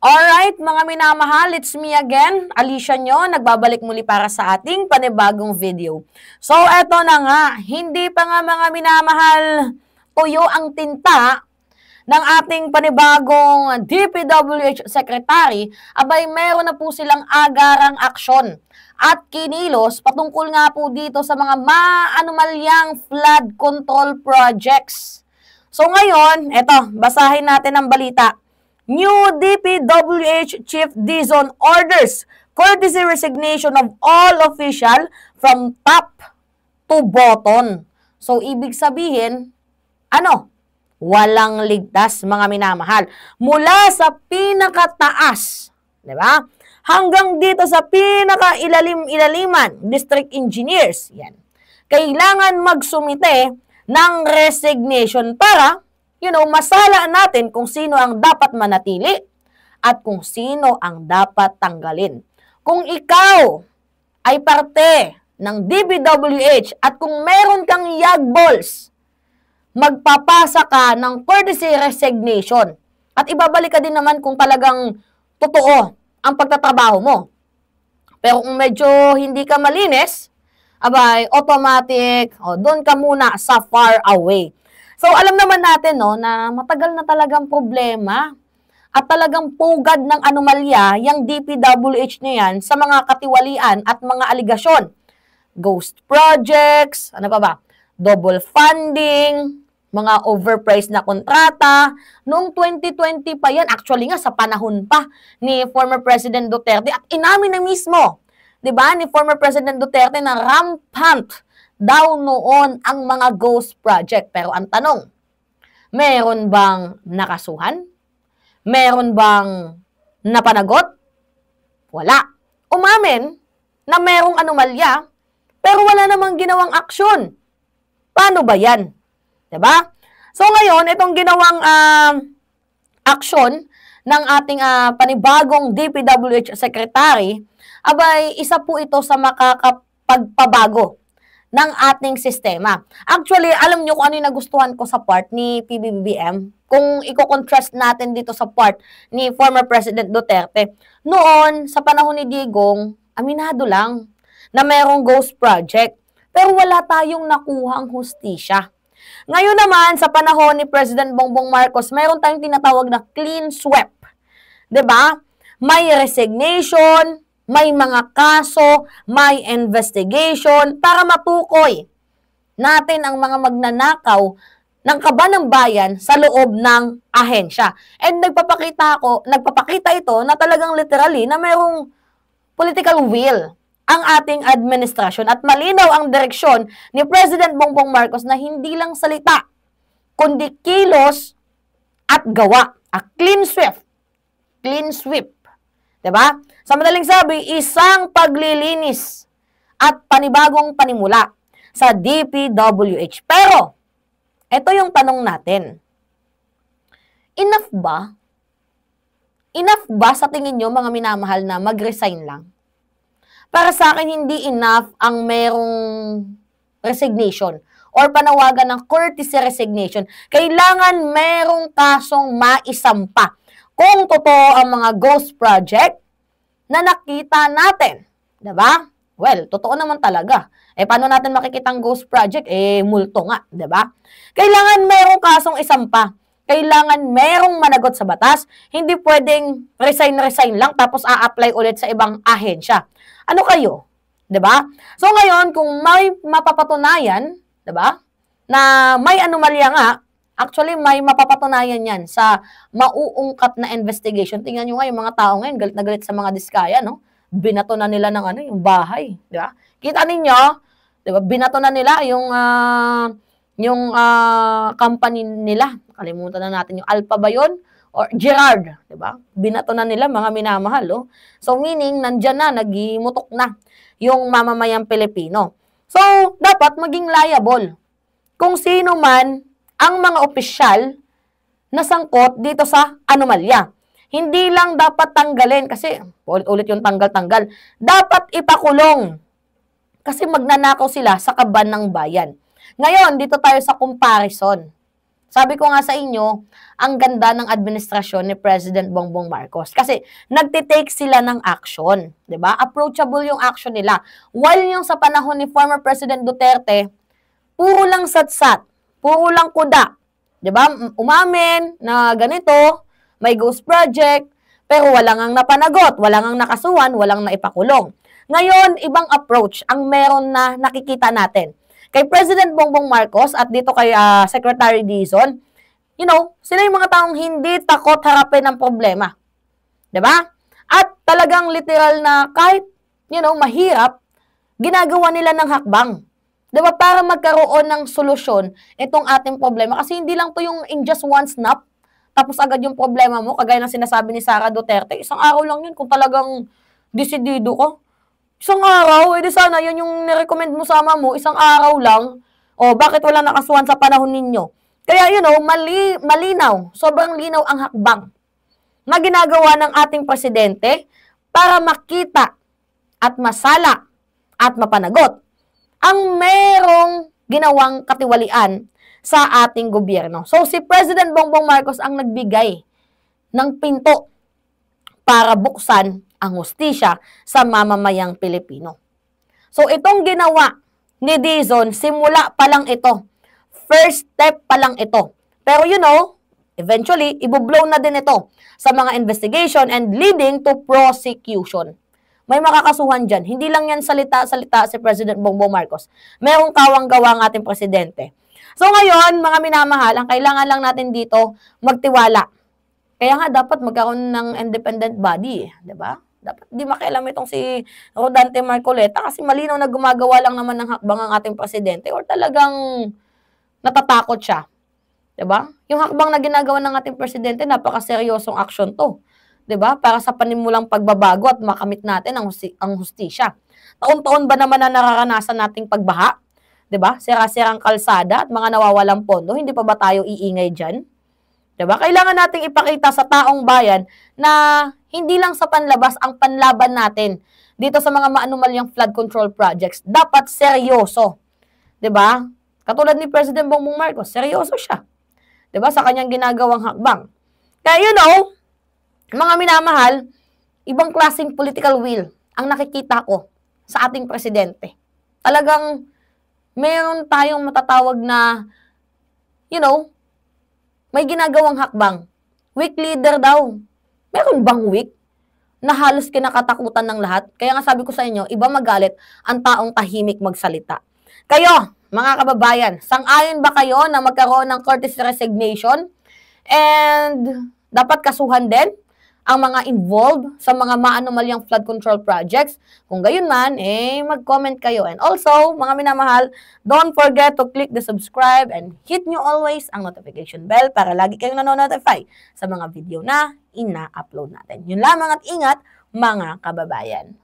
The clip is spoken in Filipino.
Alright, mga minamahal, it's me again, Alicia nyo, nagbabalik muli para sa ating panibagong video. So, eto na nga, hindi pa nga mga minamahal, tuyo ang tinta ng ating panibagong DPWH Secretary, abay meron na po silang agarang aksyon at kinilos patungkol nga po dito sa mga maanumalyang flood control projects. So ngayon, eto, basahin natin ang balita. New DPWH Chief Dizon orders courtesy resignation of all official from top to bottom. So, ibig sabihin, walang ligtas, mga minamahal. Mula sa pinakataas, di ba? Hanggang dito sa pinaka-ilalim-ilaliman, district engineers, yan. Kailangan magsumite ng resignation para masala natin kung sino ang dapat manatili at kung sino ang dapat tanggalin. Kung ikaw ay parte ng DPWH at kung meron kang yagballs, magpapasa ka ng courtesy resignation. At ibabalik ka din naman kung talagang totoo ang pagtatrabaho mo. Pero kung medyo hindi ka malinis, abay, automatic, doon ka muna sa far away. So, alam naman natin, na matagal na talagang problema at talagang pugad ng anomalya yung DPWH na yan sa mga katiwalian at mga aligasyon. Ghost projects, double funding, mga overpriced na kontrata. Noong 2020 pa yan, actually nga sa panahon pa ni former President Duterte at inamin na mismo, di ba, ni former President Duterte na rampant daw noon ang mga ghost project. Pero ang tanong, meron bang nakasuhan? Meron bang napanagot? Wala. Umamin na merong anomalya, pero wala namang ginawang aksyon. Paano ba yan? Diba? So ngayon, itong ginawang aksyon ng ating panibagong DPWH Secretary, abay, isa po ito sa makakapagpabago ng ating sistema. Actually, alam nyo kung ano yung nagustuhan ko sa part ni PBBM? Kung i-contrast natin dito sa part ni former President Duterte, noon, sa panahon ni Digong, aminado lang na merong ghost project, pero wala tayong nakuhang hustisya. Ngayon naman, sa panahon ni President Bongbong Marcos, mayroon tayong tinatawag na clean sweep. 'Di ba? May resignation, may mga kaso, may investigation para matukoy natin ang mga magnanakaw ng kaban ng bayan sa loob ng ahensya. And nagpapakita ito na talagang literally na mayroong political will ang ating administrasyon at malinaw ang direksyon ni President Bongbong Marcos na hindi lang salita, kundi kilos at gawa. A clean sweep. Clean sweep. 'Di ba? Sa madaling sabi, isang paglilinis at panibagong panimula sa DPWH. Pero, ito yung tanong natin. Enough ba? Enough ba sa tingin nyo, mga minamahal, na mag-resign lang? Para sa akin, hindi enough ang merong resignation or panawagan ng courtesy resignation. Kailangan merong kasong maisampa. Kung totoo ang mga ghost project na nakita natin, 'di ba? Well, totoo naman talaga. Paano natin makikita ang ghost project? Multo nga, 'di ba? Kailangan merong kasong isampa. Kailangan merong managot sa batas. Hindi pwedeng resign lang tapos a-apply ulit sa ibang ahensya. Ano kayo? 'Di ba? So ngayon, kung may mapapatunayan, 'di ba? Na may anomalya nga, actually, may mapapatunayan yan sa mauungkat na investigation. Tingnan nyo nga yung mga tao ngayon, galit na galit sa mga diskaya, no? Binato na nila ng yung bahay, di ba? Kita ninyo, di ba? Binato na nila yung company nila. Kalimutan na natin yung Alpha ba yun? Or Gerard, di ba? Binato na nila, mga minamahal, oh. So, meaning, nandyan na, nagimutok na yung mamamayang Pilipino. So, dapat maging liable. Kung sino man ang mga opisyal na sangkot dito sa anomalya. Hindi lang dapat tanggalin kasi ulit-ulit yung tanggal-tanggal. Dapat ipakulong kasi magnanakaw sila sa kaban ng bayan. Ngayon, dito tayo sa comparison Sabi ko nga sa inyo, ang ganda ng administrasyon ni President Bongbong Marcos kasi nagtitake sila ng action, 'di ba? Approachable yung action nila. While yung sa panahon ni former President Duterte, puro lang satsat, puro lang kuda, 'di ba? Umamin na ganito, may ghost project, pero walang ang napanagot, walang ang nakasuhan, walang naipakulong. Ngayon, ibang approach ang meron na nakikita natin. Kay President Bongbong Marcos at dito kay Secretary Dizon, sila yung mga taong hindi takot harapin ang problema. 'Di ba? At talagang literal na kahit, mahirap, ginagawa nila ng hakbang. 'Di ba? Para magkaroon ng solusyon itong ating problema. Kasi hindi lang to yung in just one snap, tapos agad yung problema mo, kagaya ng sinasabi ni Sara Duterte, isang araw lang yun kung talagang desidido ka. Isang araw, edi sana yun yung nirecommend mo sa ama mo, isang araw lang. O, bakit wala nakasuhan sa panahon ninyo? Kaya, malinaw, sobrang linaw ang hakbang na ginagawa ng ating presidente para makita at masala at mapanagot ang merong ginawang katiwalian sa ating gobyerno. So, si President Bongbong Marcos ang nagbigay ng pinto para buksan ang hustisya sa mamamayang Pilipino. So, itong ginawa ni Dizon, simula pa lang ito. First step pa lang ito. Pero eventually, ibublow na din ito sa mga investigation and leading to prosecution. May makakasuhan dyan. Hindi lang yan salita-salita si President Bongbong Marcos. Merong kawang-gawa ang ating presidente. So ngayon, mga minamahal, ang kailangan lang natin dito, magtiwala. Kaya nga, dapat magkaroon ng independent body, di ba? Dapat di makialam itong si Rodante Marcoleta kasi malinaw na gumagawa lang naman ng hakbang ang ating presidente or talagang natatakot siya. 'Di ba? Yung hakbang na ginagawa ng ating presidente, napakaseryosong aksyon 'to. 'Di ba? Para sa panimulang pagbabago at makamit natin ang hustisya. Taon-taon ba naman na nararanasan nating pagbaha? 'Di ba? Sira-sirang kalsada at mga nawawalang pondo, hindi pa ba tayo iingay diyan? 'Di ba? Kailangan nating ipakita sa taong bayan na hindi lang sa panlabas ang panlaban natin dito sa mga maanumalyang flood control projects. Dapat seryoso. 'Di ba? Katulad ni President Bongbong Marcos, seryoso siya. 'Di ba? Sa kanyang ginagawang hakbang. Kaya mga minamahal, ibang klaseng political will ang nakikita ko sa ating presidente. Talagang meron tayong matatawag na may ginagawang hakbang. Weak leader daw. Meron bang weak na halos kinakatakutan ng lahat? Kaya nga sabi ko sa inyo, iba magalit ang taong tahimik magsalita. Kayo, mga kababayan, sang-ayon ba kayo na magkaroon ng courtesy resignation? And dapat kasuhan din ang mga involved sa mga maanumalyang flood control projects. Kung gayon man, mag-comment kayo. And also, mga minamahal, don't forget to click the subscribe and hit nyo always ang notification bell para lagi kayong nanonotify sa mga video na ina-upload natin. Yun lamang at ingat, mga kababayan.